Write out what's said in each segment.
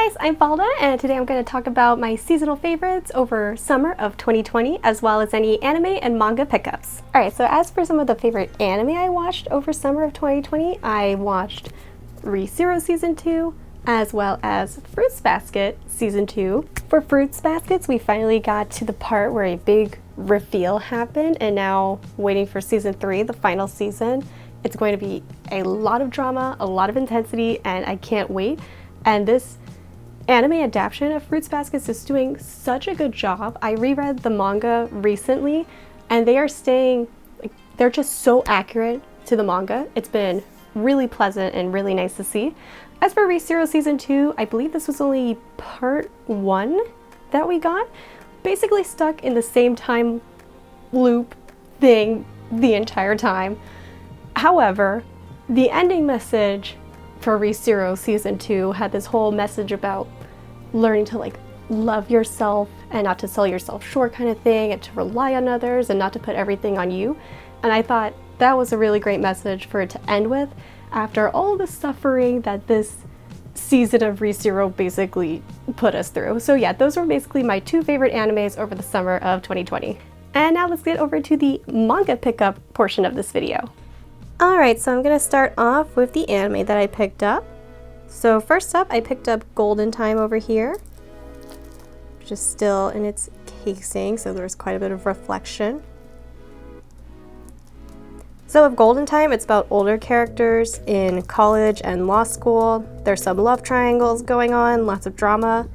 Hey guys, I'm Valda, and today I'm going to talk about my seasonal favorites over summer of 2020, as well as any anime and manga pickups. Alright, so as for some of the favorite anime I watched over summer of 2020, I watched Re:Zero Season 2, as well as Fruits Basket Season 2. For Fruits Baskets, we finally got to the part where a big reveal happened, and now waiting for Season 3, the final season. It's going to be a lot of drama, a lot of intensity, and I can't wait. And this anime adaptation of Fruits Baskets is doing such a good job. I reread the manga recently, and they are staying, they're just so accurate to the manga. It's been really pleasant and really nice to see. As for Re:Zero Season 2, I believe this was only part 1 that we got. Basically stuck in the same time loop thing the entire time. However, the ending message for Re:Zero Season 2 had this whole message about learning to love yourself and not to sell yourself short kind of thing, and to rely on others and not to put everything on you. And I thought that was a really great message for it to end with after all the suffering that this season of Re:Zero basically put us through. So yeah, those were basically my two favorite animes over the summer of 2020. And now let's get over to the manga pickup portion of this video. Alright, so I'm going to start off with the anime that I picked up. So first up, I picked up Golden Time over here, which is still in its casing, so there's quite a bit of reflection. So with Golden Time, it's about older characters in college and law school. There's some love triangles going on, lots of drama,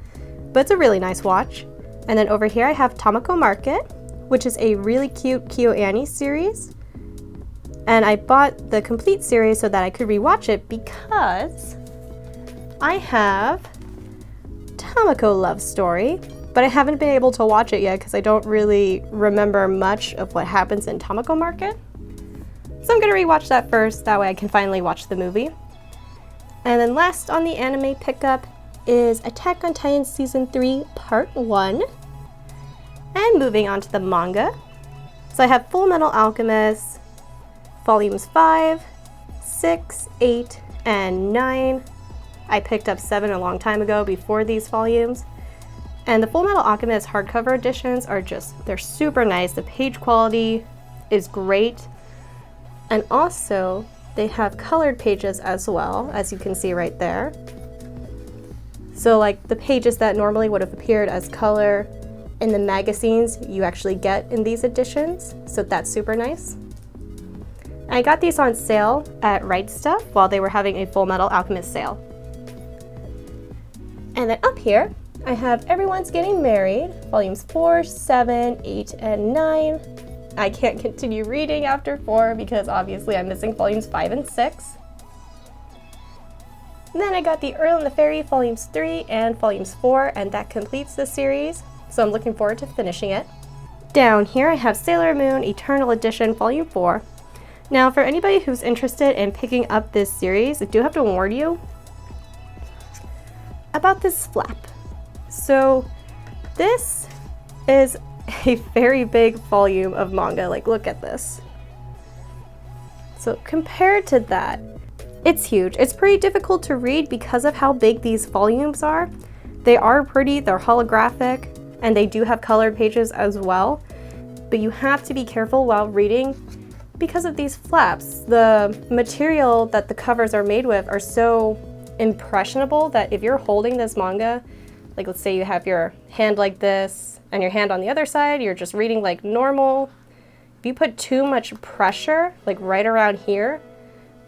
but it's a really nice watch. And then over here I have Tamako Market, which is a really cute KyoAni series. And I bought the complete series so that I could rewatch it because I have Tamako Love Story, but I haven't been able to watch it yet because I don't really remember much of what happens in Tamako Market. So I'm going to rewatch that first, that way I can finally watch the movie. And then last on the anime pickup is Attack on Titan Season 3 Part 1. And moving on to the manga. So I have Full Metal Alchemist Volumes 5, 6, 8, and 9. I picked up 7 a long time ago before these volumes. And the Full Metal Alchemist hardcover editions are they're super nice. The page quality is great. And also, they have colored pages as well, as you can see right there. So the pages that normally would have appeared as color in the magazines, you actually get in these editions. So that's super nice. I got these on sale at Right Stuff while they were having a Full Metal Alchemist sale. And then up here, I have Everyone's Getting Married, Volumes 4, 7, 8, and 9. I can't continue reading after 4 because obviously I'm missing Volumes 5 and 6. And then I got The Earl and the Fairy, Volumes 3 and Volumes 4, and that completes the series, so I'm looking forward to finishing it. Down here I have Sailor Moon Eternal Edition, Volume 4. Now, for anybody who's interested in picking up this series, I do have to warn you about this flap. So this is a very big volume of manga. Look at this. So compared to that, it's huge. It's pretty difficult to read because of how big these volumes are. They are pretty, they're holographic, and they do have colored pages as well. But you have to be careful while reading because of these flaps. The material that the covers are made with are so impressionable that if you're holding this manga, let's say you have your hand like this and your hand on the other side, you're just reading like normal. If you put too much pressure, right around here,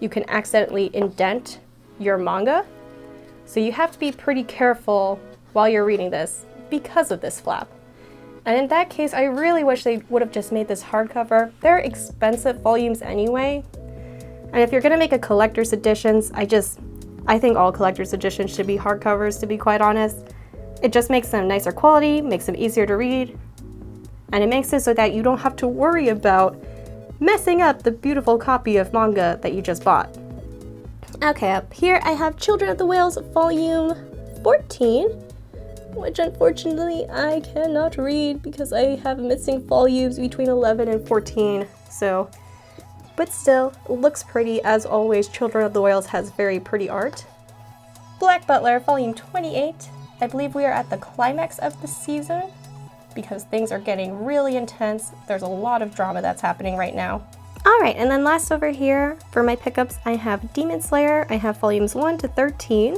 you can accidentally indent your manga. So you have to be pretty careful while you're reading this because of this flap. And in that case, I really wish they would have just made this hardcover. They're expensive volumes anyway. And if you're gonna make a collector's editions, I think all collector's editions should be hardcovers, to be quite honest. It just makes them nicer quality, makes them easier to read, and it makes it so that you don't have to worry about messing up the beautiful copy of manga that you just bought. Okay, up here I have Children of the Whales Volume 14, which unfortunately I cannot read because I have missing volumes between 11 and 14, but still, it looks pretty. As always, Children of the Whales has very pretty art. Black Butler, Volume 28, I believe we are at the climax of the season because things are getting really intense. There's a lot of drama that's happening right now. Alright, and then last over here for my pickups, I have Demon Slayer. I have volumes 1 to 13.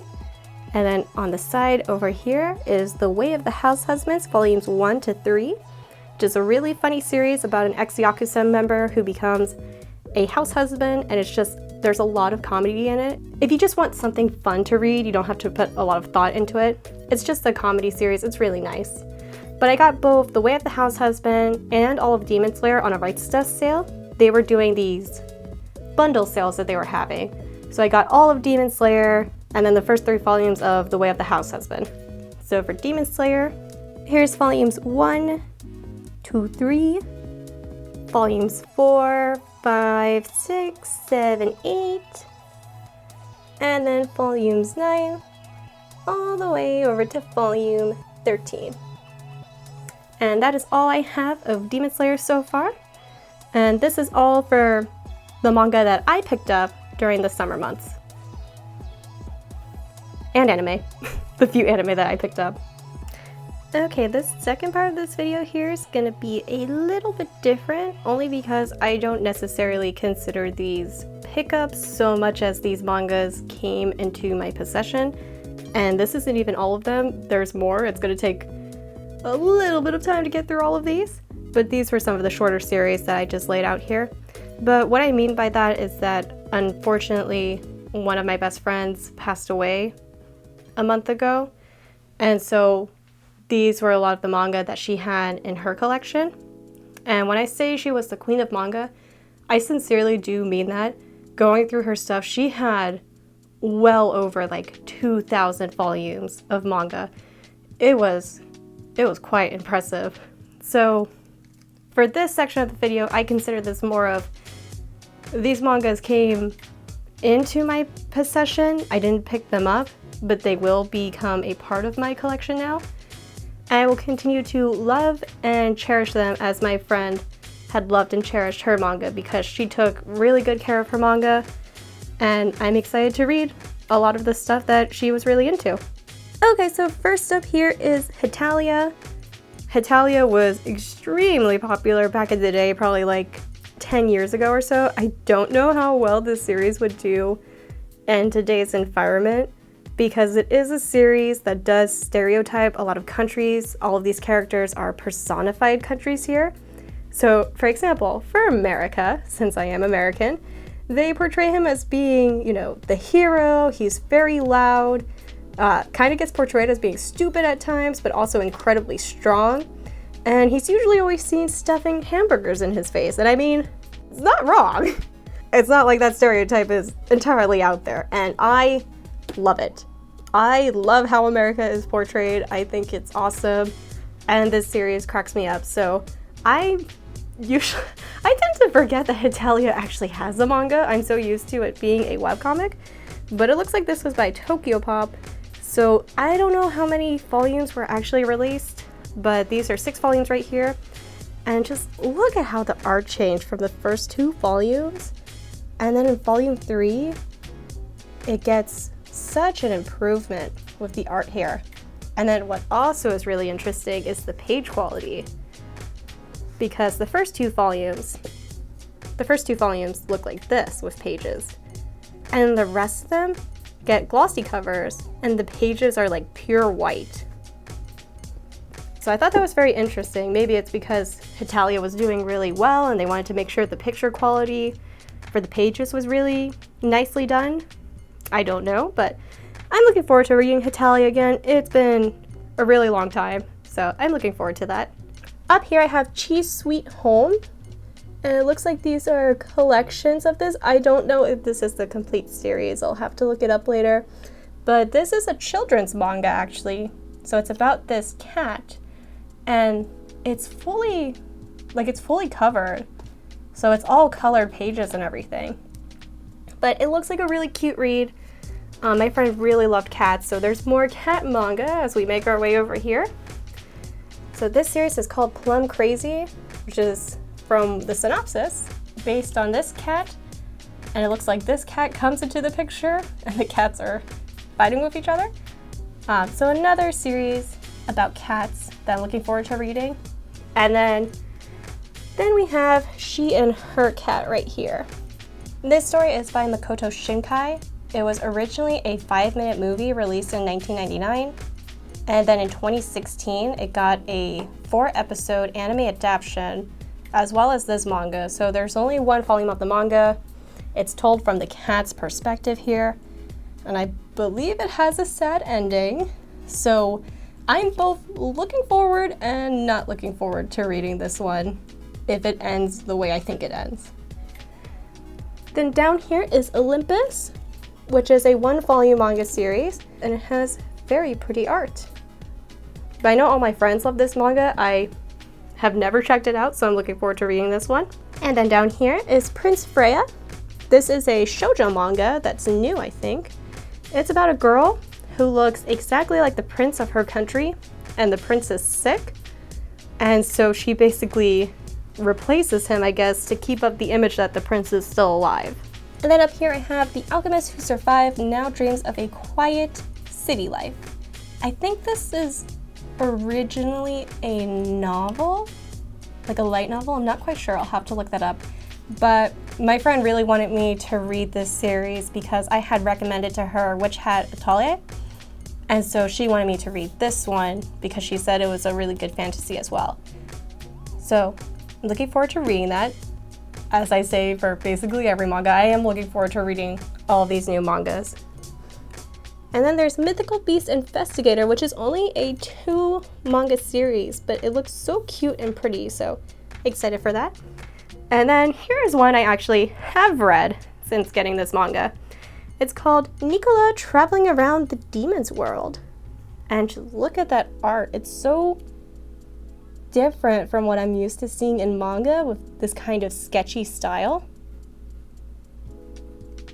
And then on the side over here is The Way of the House Husbands, volumes 1 to 3, which is a really funny series about an ex-Yakuza member who becomes a house husband, and it's just, there's a lot of comedy in it. If you just want something fun to read, you don't have to put a lot of thought into it. It's just a comedy series, it's really nice. But I got both The Way of the House Husband and all of Demon Slayer on a Rights Desk sale. They were doing these bundle sales that they were having. So I got all of Demon Slayer and then the first 3 volumes of The Way of the House Husband. So for Demon Slayer, here's volumes 1, 2, 3, volumes 4, 5, 6, 7, 8, and then volumes 9, all the way over to volume 13. And that is all I have of Demon Slayer so far. And this is all for the manga that I picked up during the summer months. And anime. The few anime that I picked up. Okay, this second part of this video here is gonna be a little bit different, only because I don't necessarily consider these pickups so much as these mangas came into my possession. And this isn't even all of them. There's more. It's gonna take a little bit of time to get through all of these. But these were some of the shorter series that I just laid out here. But what I mean by that is that unfortunately one of my best friends passed away a month ago, and so these were a lot of the manga that she had in her collection. And when I say she was the queen of manga, I sincerely do mean that. Going through her stuff, she had well over like 2,000 volumes of manga. It was quite impressive. So for this section of the video, I consider this more of these mangas came into my possession. I didn't pick them up, but they will become a part of my collection now. And I will continue to love and cherish them as my friend had loved and cherished her manga, because she took really good care of her manga, and I'm excited to read a lot of the stuff that she was really into. Okay, so first up here is Hetalia. Hetalia was extremely popular back in the day, probably like 10 years ago or so. I don't know how well this series would do in today's environment, because it is a series that does stereotype a lot of countries. All of these characters are personified countries here. So for example, for America, since I am American, they portray him as being, you know, the hero. He's very loud, kind of gets portrayed as being stupid at times, but also incredibly strong. And he's usually always seen stuffing hamburgers in his face. And I mean, it's not wrong. It's not like that stereotype is entirely out there. And I love it. I love how America is portrayed. I think it's awesome. And this series cracks me up. So I tend to forget that Hetalia actually has a manga. I'm so used to it being a webcomic. But it looks like this was by Tokyopop. So I don't know how many volumes were actually released, but these are 6 volumes right here. And just look at how the art changed from the first 2 volumes. And then in volume 3, it gets such an improvement with the art here. And then what also is really interesting is the page quality, because the first two volumes look like this with pages, and the rest of them get glossy covers and the pages are like pure white. So I thought that was very interesting. Maybe it's because Hetalia was doing really well and they wanted to make sure the picture quality for the pages was really nicely done. I don't know, but I'm looking forward to reading Hetalia again. It's been a really long time, so I'm looking forward to that. Up here I have Cheese Sweet Home, and it looks like these are collections of this. I don't know if this is the complete series. I'll have to look it up later. But this is a children's manga actually. So it's about this cat, and it's fully covered. So it's all colored pages and everything. But it looks like a really cute read. My friend really loved cats, so there's more cat manga as we make our way over here. So this series is called Plum Crazy, which is from the synopsis based on this cat. And it looks like this cat comes into the picture and the cats are fighting with each other. So another series about cats that I'm looking forward to reading. And then we have She and Her Cat right here. This story is by Makoto Shinkai. It was originally a 5-minute movie released in 1999. And then in 2016, it got a 4-episode anime adaptation, as well as this manga. So there's only one volume of the manga. It's told from the cat's perspective here. And I believe it has a sad ending. So I'm both looking forward and not looking forward to reading this one, if it ends the way I think it ends. Then down here is Olympus, which is a 1-volume manga series, and it has very pretty art. But I know all my friends love this manga. I have never checked it out, so I'm looking forward to reading this one. And then down here is Prince Freya. This is a shoujo manga that's new, I think. It's about a girl who looks exactly like the prince of her country, and the prince is sick. And so she basically replaces him, I guess, to keep up the image that the prince is still alive. And then up here I have the alchemist who survived now dreams of a quiet city life. I think this is originally a novel, like a light novel. I'm not quite sure. I'll have to look that up. But my friend really wanted me to read this series because I had recommended to her Witch Hat Atelier. And so she wanted me to read this one because she said it was a really good fantasy as well. So I'm looking forward to reading that. As I say for basically every manga, I am looking forward to reading all these new mangas. And then there's Mythical Beast Investigator, which is only a 2 manga series, but it looks so cute and pretty, so excited for that. And then here's one I actually have read since getting this manga. It's called Nicola Traveling Around the Demon's World. And just look at that art. It's so different from what I'm used to seeing in manga with this kind of sketchy style.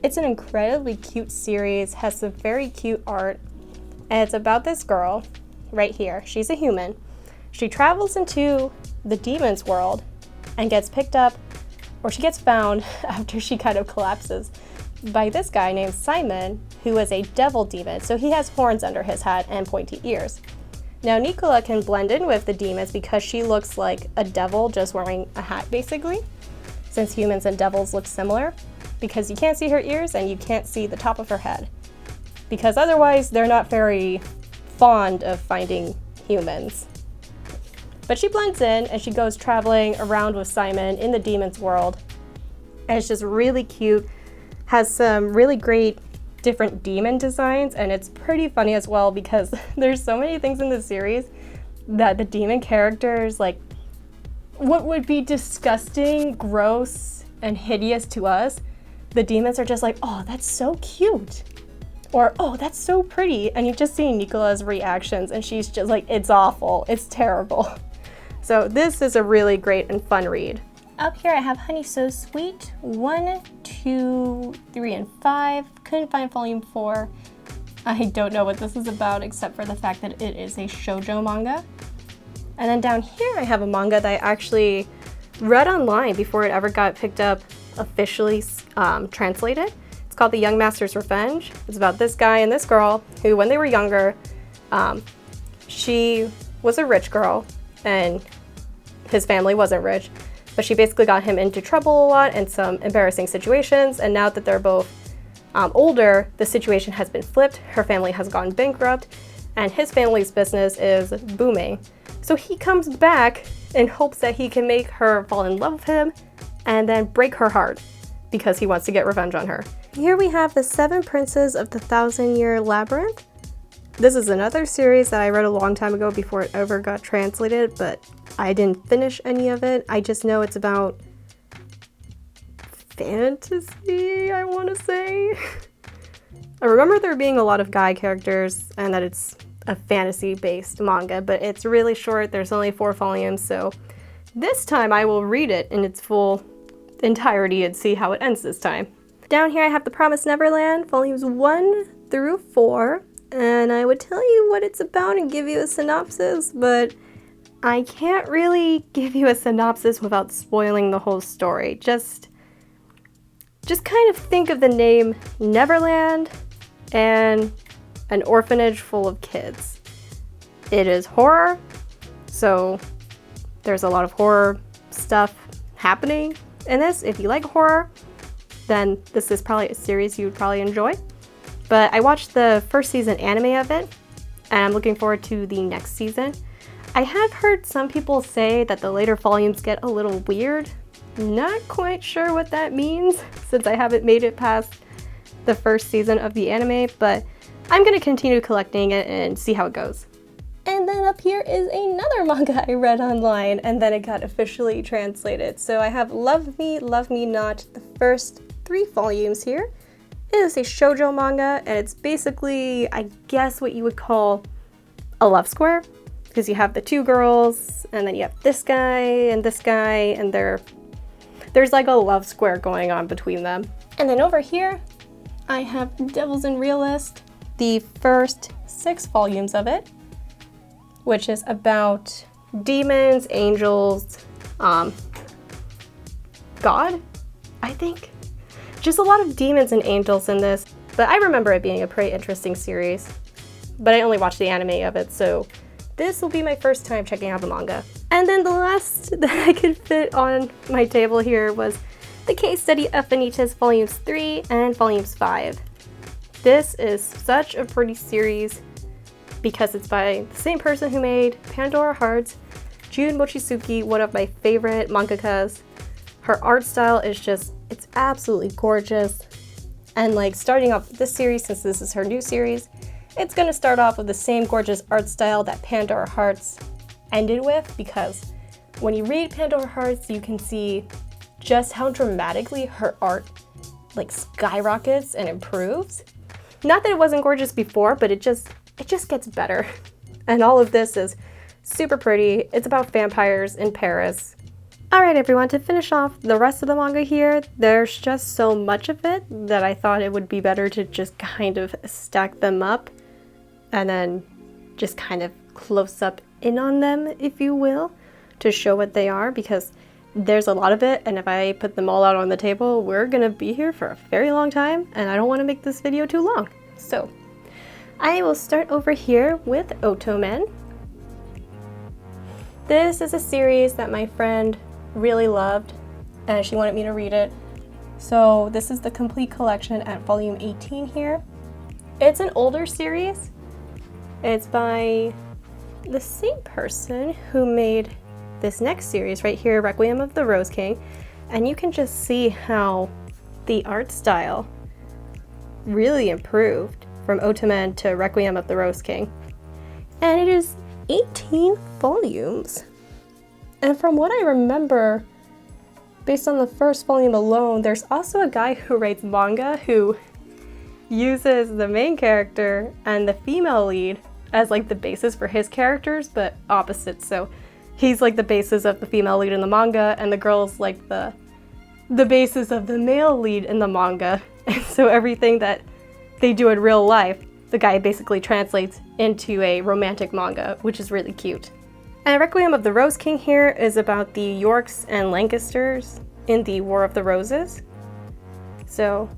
It's an incredibly cute series, has some very cute art, and it's about this girl right here. She's a human. She travels into the demon's world and gets picked up, or she gets found after she kind of collapses, by this guy named Simon, who is a devil demon. So he has horns under his hat and pointy ears. Now Nicola can blend in with the demons because she looks like a devil just wearing a hat basically, since humans and devils look similar, because you can't see her ears and you can't see the top of her head, because otherwise they're not very fond of finding humans. But she blends in and she goes traveling around with Simon in the demon's world, and it's just really cute, has some really great different demon designs, and it's pretty funny as well because there's so many things in this series that the demon characters, like what would be disgusting, gross, and hideous to us, the demons are just like, oh, that's so cute, or oh, that's so pretty, and you just see Nicola's reactions and she's just like, it's awful, it's terrible. So this is a really great and fun read. Up here I have Honey So Sweet, 1, 2, 3, and 5. Couldn't find volume 4. I don't know what this is about except for the fact that it is a shoujo manga. And then down here I have a manga that I actually read online before it ever got picked up officially translated. It's called The Young Master's Revenge. It's about this guy and this girl who, when they were younger, she was a rich girl and his family wasn't rich, but she basically got him into trouble a lot and some embarrassing situations, and now that they're both older, the situation has been flipped. Her family has gone bankrupt and his family's business is booming. So he comes back in hopes that he can make her fall in love with him and then break her heart because he wants to get revenge on her. Here we have The 7 Princes of the Thousand-Year Labyrinth. This is another series that I read a long time ago before it ever got translated, but I didn't finish any of it. I just know it's about fantasy, I want to say. I remember there being a lot of guy characters and that it's a fantasy-based manga, but it's really short. There's only 4 volumes, so this time I will read it in its full entirety and see how it ends this time. Down here I have The Promised Neverland, volumes 1 through 4, and I would tell you what it's about and give you a synopsis, but I can't really give you a synopsis without spoiling the whole story. Just kind of think of the name Neverland and an orphanage full of kids. It is horror, so there's a lot of horror stuff happening in this. If you like horror, then this is probably a series you would probably enjoy. But I watched the first season anime of it, and I'm looking forward to the next season. I have heard some people say that the later volumes get a little weird. Not quite sure what that means, since I haven't made it past the first season of the anime, but I'm gonna continue collecting it and see how it goes. And then up here is another manga I read online, and then it got officially translated. So I have Love Me, Love Me Not, the first 3 volumes here. It is a shoujo manga, and it's basically, I guess, what you would call a love square, because you have the 2 girls, and then you have this guy, and there's like a love square going on between them. And then over here, I have Devils and Realist, the first 6 volumes of it, which is about demons, angels, God, I think. Just a lot of demons and angels in this, but I remember it being a pretty interesting series. But I only watched the anime of it, so this will be my first time checking out the manga. And then the last that I could fit on my table here was the case study of Vanitas Volumes 3 and Volumes 5. This is such a pretty series because it's by the same person who made Pandora Hearts, Jun Mochizuki, one of my favorite mangakas. Her art style is just, it's absolutely gorgeous. And like starting off this series, since this is her new series, it's gonna start off with the same gorgeous art style that Pandora Hearts ended with, because when you read Pandora Hearts, you can see just how dramatically her art like skyrockets and improves. Not that it wasn't gorgeous before, but it just gets better. And all of this is super pretty. It's about vampires in Paris. Alright everyone, to finish off the rest of the manga here, there's just so much of it that I thought it would be better to just kind of stack them up and then just kind of close up in on them, if you will, to show what they are, because there's a lot of it, and if I put them all out on the table, we're gonna be here for a very long time, and I don't want to make this video too long. So I will start over here with Otomen. This is a series that my friend really loved, and she wanted me to read it. So this is the complete collection at volume 18 here. It's an older series. It's by the same person who made this next series right here, Requiem of the Rose King, and you can just see how the art style really improved from Otomen to Requiem of the Rose King. And it is 18 volumes. And from what I remember, based on the first volume alone, there's also a guy who writes manga who uses the main character and the female lead as like the basis for his characters, but opposite. So he's like the basis of the female lead in the manga, and the girl's like the basis of the male lead in the manga. And so everything that they do in real life, the guy basically translates into a romantic manga, which is really cute. And Requiem of the Rose King here is about the Yorks and Lancasters in the War of the Roses. So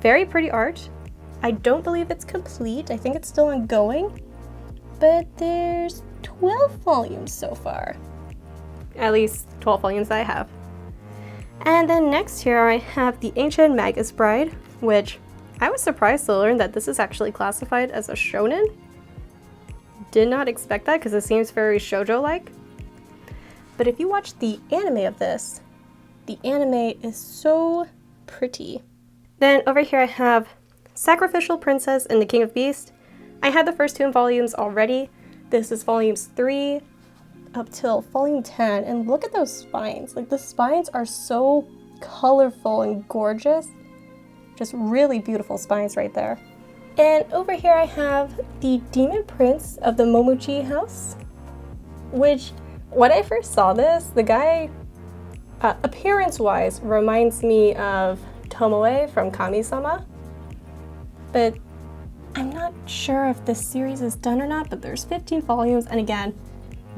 very pretty art. I don't believe it's complete. I think it's still ongoing, but there's 12 volumes so far. At least 12 volumes that I have. And then next here I have The Ancient Magus Bride, which I was surprised to learn that this is actually classified as a shonen. Did not expect that because it seems very shoujo-like. But if you watch the anime of this, the anime is so pretty. Then over here I have Sacrificial Princess and the King of Beasts. I had the first 2 volumes already. This is volumes 3 up till volume 10, and look at those spines. Like, the spines are so colorful and gorgeous. Just really beautiful spines right there. And over here I have the Demon Prince of the Momochi House, which when I first saw this, the guy, appearance-wise, reminds me of Tomoe from Kami-sama. But I'm not sure if this series is done or not, but there's 15 volumes, and again,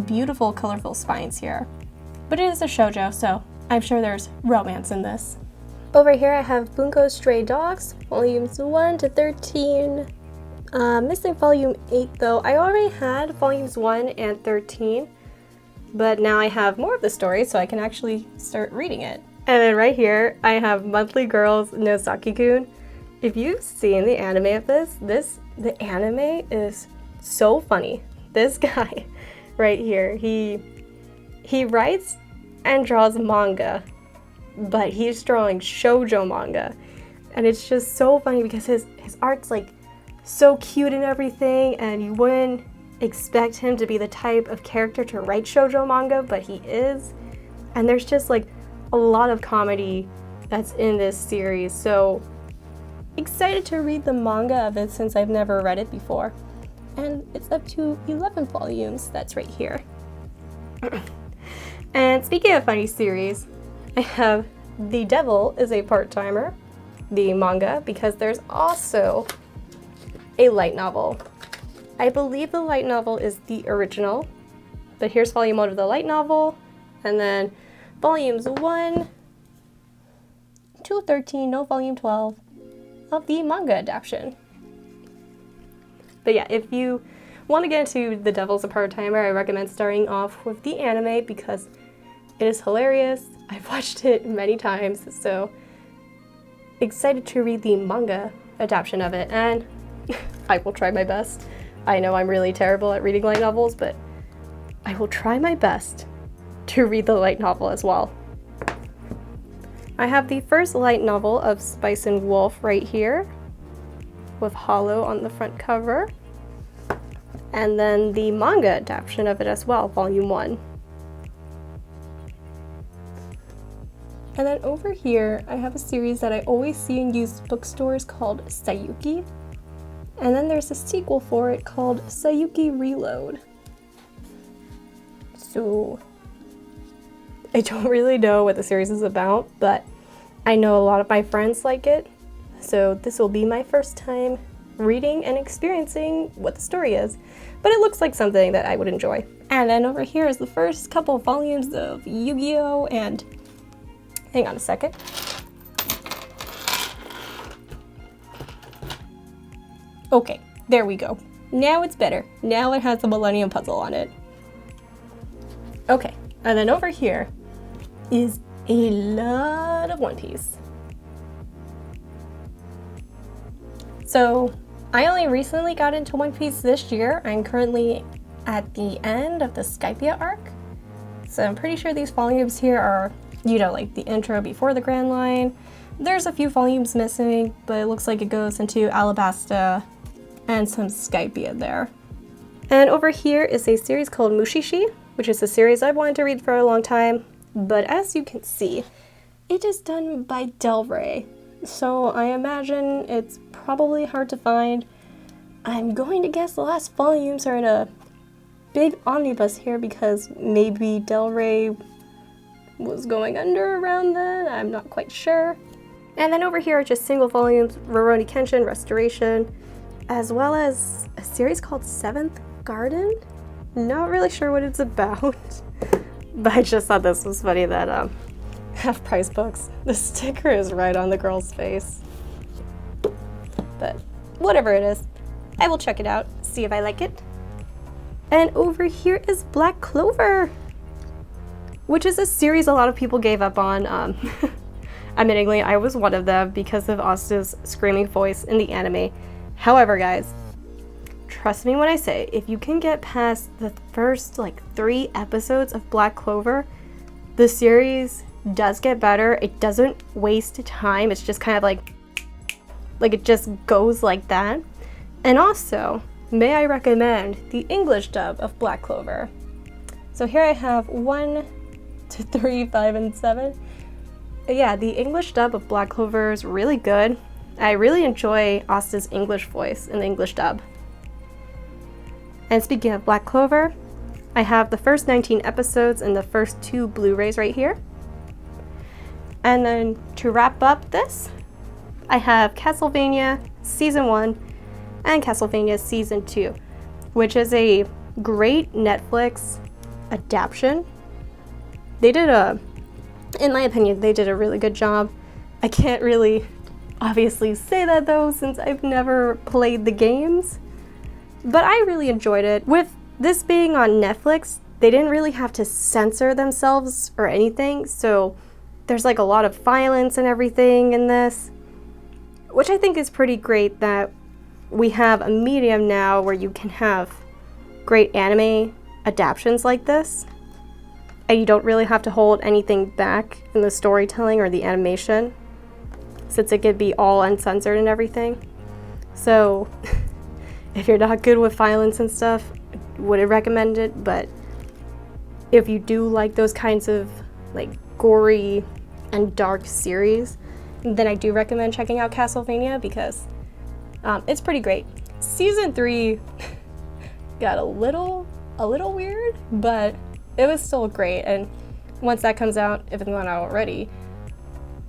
beautiful, colorful spines here. But it is a shoujo, so I'm sure there's romance in this. Over here I have Bunko Stray Dogs, volumes 1 to 13. Missing volume 8 though. I already had volumes 1 and 13, but now I have more of the story, so I can actually start reading it. And then right here, I have Monthly Girls no Saki-kun. If you've seen the anime of the anime is so funny. This guy right here, he writes and draws manga, but he's drawing shoujo manga. And it's just so funny because his art's like so cute and everything, and you wouldn't expect him to be the type of character to write shoujo manga, but he is. And there's just like a lot of comedy that's in this series, so excited to read the manga of it since I've never read it before. And it's up to 11 volumes, that's right here. And speaking of funny series, I have The Devil is a Part-Timer, the manga, because there's also a light novel. I believe the light novel is the original, but here's volume 1 of the light novel, and then volumes 1 to 13, no volume 12, of the manga adaptation. But yeah, if you want to get into The Devil's a Part-Timer, I recommend starting off with the anime because it is hilarious. I've watched it many times, so excited to read the manga adaptation of it, and I will try my best. I know I'm really terrible at reading light novels, but I will try my best to read the light novel as well. I have the first light novel of Spice and Wolf right here, with Hollow on the front cover, and then the manga adaptation of it as well, volume 1. And then over here, I have a series that I always see in used bookstores called Sayuki. And then there's a sequel for it called Sayuki Reload. So I don't really know what the series is about, but I know a lot of my friends like it. So this will be my first time reading and experiencing what the story is. But it looks like something that I would enjoy. And then over here is the first couple volumes of Yu-Gi-Oh! And hang on a second. Okay, there we go. Now it's better. Now it has the Millennium Puzzle on it. Okay, and then over here is a lot of One Piece. So I only recently got into One Piece this year. I'm currently at the end of the Skypiea arc. So I'm pretty sure these volumes here are, you know, like the intro before the Grand Line. There's a few volumes missing, but it looks like it goes into Alabasta and some Skypiea there. And over here is a series called Mushishi, which is a series I've wanted to read for a long time, but as you can see, it is done by Del Rey, so I imagine it's probably hard to find. I'm going to guess the last volumes are in a big omnibus here because maybe Del Rey was going under around then, I'm not quite sure. And then over here are just single volumes, Rurouni Kenshin Restoration, as well as a series called Seventh Garden. Not really sure what it's about, but I just thought this was funny that Half Price Books, the sticker is right on the girl's face. But whatever it is, I will check it out, see if I like it. And over here is Black Clover, which is a series a lot of people gave up on. Admittingly, I was one of them because of Asta's screaming voice in the anime. However, guys, trust me when I say, if you can get past the first 3 episodes of Black Clover, the series does get better. It doesn't waste time. It's just kind of like it just goes like that. And also, may I recommend the English dub of Black Clover. So here I have 1 to 3, 5, and 7. Yeah, the English dub of Black Clover is really good. I really enjoy Asta's English voice in the English dub. And speaking of Black Clover, I have the first 19 episodes and the first 2 Blu-rays right here. And then to wrap up this, I have Castlevania Season 1 and Castlevania Season 2, which is a great Netflix adaptation. They did in my opinion, they did a really good job. I can't really obviously say that though, since I've never played the games. But I really enjoyed it. With this being on Netflix, they didn't really have to censor themselves or anything, so there's like a lot of violence and everything in this, which I think is pretty great that we have a medium now where you can have great anime adaptations like this, and you don't really have to hold anything back in the storytelling or the animation, since it could be all uncensored and everything. So if you're not good with violence and stuff, I wouldn't recommend it, but if you do like those kinds of like gory and dark series, then I do recommend checking out Castlevania, because it's pretty great. Season 3 got a little weird, but it was still great, and once that comes out, if it's not out already,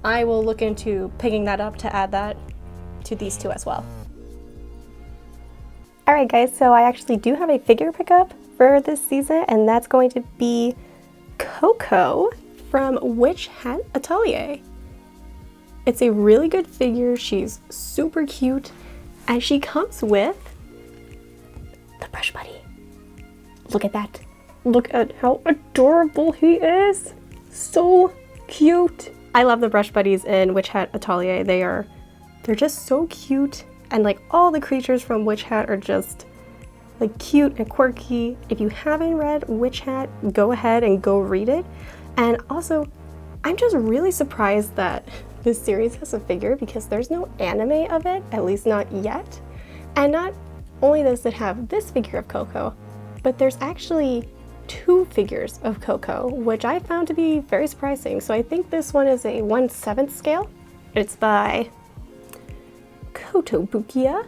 I will look into picking that up to add that to these two as well. Alright guys, so I actually do have a figure pickup for this season, and that's going to be Coco from Witch Hat Atelier. It's a really good figure, she's super cute, and she comes with the brush buddy. Look at that. Look at how adorable he is. So cute. I love the brush buddies in Witch Hat Atelier. They're just so cute, and like all the creatures from Witch Hat are just like cute and quirky. If you haven't read Witch Hat, go ahead and go read it. And also, I'm just really surprised that this series has a figure, because there's no anime of it, at least not yet. And not only does it have this figure of Coco, but there's actually 2 figures of Coco, which I found to be very surprising. So I think this one is a 1/7 scale. It's by Kotobukiya,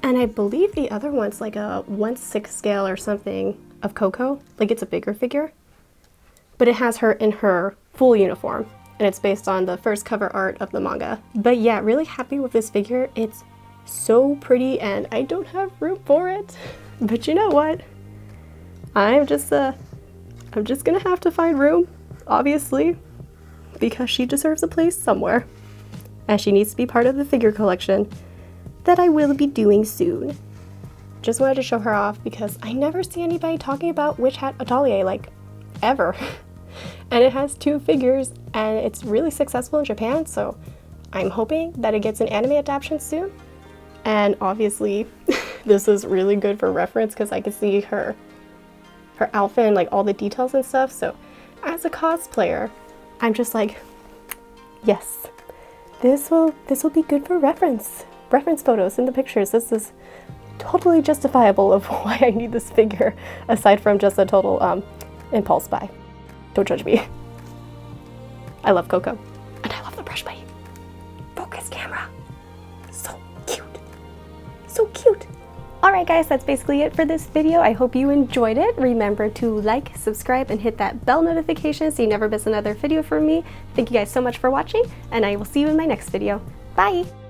and I believe the other one's like a 1/6 scale or something of Coco. Like, it's a bigger figure, but it has her in her full uniform, and it's based on the first cover art of the manga. But yeah, really happy with this figure. It's so pretty, and I don't have room for it. But you know what? I'm just gonna have to find room, obviously, because she deserves a place somewhere, and she needs to be part of the figure collection that I will be doing soon. Just wanted to show her off, because I never see anybody talking about Witch Hat Atelier, like, ever. And it has 2 figures, and it's really successful in Japan, so I'm hoping that it gets an anime adaptation soon. And obviously, this is really good for reference, because I can see her outfit and like all the details and stuff. So as a cosplayer, I'm just like, yes, this will be good for reference photos in the pictures. This is totally justifiable of why I need this figure, aside from just a total impulse buy. Don't judge me. I love Coco, and I love the brush buddy. Focus camera. So cute. So cute. Alright guys, that's basically it for this video. I hope you enjoyed it. Remember to like, subscribe, and hit that bell notification so you never miss another video from me. Thank you guys so much for watching, and I will see you in my next video. Bye!